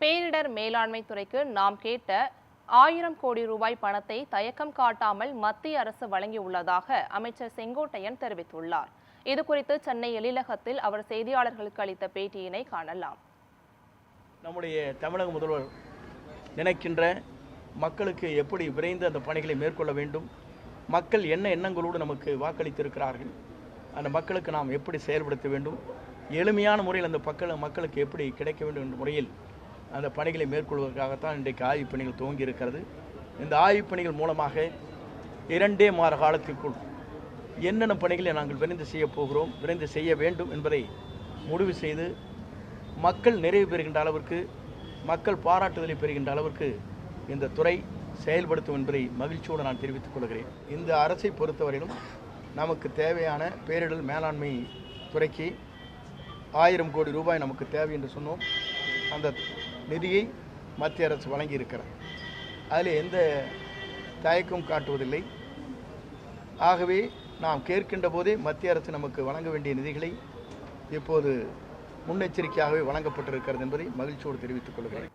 பேரிடர் மேலாண்மை துறைக்கு நாம் கேட்ட 1000 கோடி ரூபாய் பணத்தை தயக்கம் காட்டாமல் மத்திய அரசு வழங்கியுள்ளதாக அமைச்சர் செங்கோட்டையன் தெரிவித்துள்ளார். இதுகுறித்து சென்னை எழிலகத்தில் அவர் செய்தியாளர்களுக்கு அளித்த பேட்டியினை காணலாம். நம்முடைய தமிழக முதல்வர் நினைக்கின்ற மக்களுக்கு எப்படி விரைந்து அந்த பணிகளை மேற்கொள்ள வேண்டும், மக்கள் என்ன எண்ணங்களோடு நமக்கு வாக்களித்திருக்கிறார்கள், அந்த மக்களுக்கு நாம் எப்படி செயல்படுத்த வேண்டும், எளிமையான முறையில் அந்த மக்களுக்கு எப்படி கிடைக்க வேண்டும் என்ற முறையில் அந்த பணிகளை மேற்கொள்வதற்காகத்தான் இன்றைக்கு ஆய்வுப் பணிகள் துவங்கி இருக்கிறது. இந்த ஆய்வுப் பணிகள் மூலமாக 2 மாத காலத்திற்குள் என்னென்ன பணிகளை நாங்கள் விரைந்து செய்ய போகிறோம், விரைந்து செய்ய வேண்டும் என்பதை முடிவு செய்து மக்கள் நிறைவு பெறுகின்ற அளவிற்கு, மக்கள் பாராட்டுதலை பெறுகின்ற அளவிற்கு இந்த துறை செயல்படுத்தும் என்பதை மகிழ்ச்சியோடு நான் தெரிவித்துக் கொள்கிறேன். இந்த அரசை பொறுத்தவரையிலும் நமக்கு தேவையான பேரிடர் மேலாண்மை துறைக்கு 1000 கோடி ரூபாய் நமக்கு தேவை என்று சொன்னோம். அந்த நிதியை மத்திய அரசு வழங்கி இருக்கிறது. அதில் எந்த தயக்கம் காட்டுவதில்லை. ஆகவே நாம் கேட்கின்ற போதே மத்திய அரசு நமக்கு வழங்க வேண்டிய நிதிகளை இப்போது முன்னெச்சரிக்கையாகவே வழங்கப்பட்டிருக்கிறது என்பதை மகிழ்ச்சியோடு தெரிவித்துக் கொள்கிறேன்.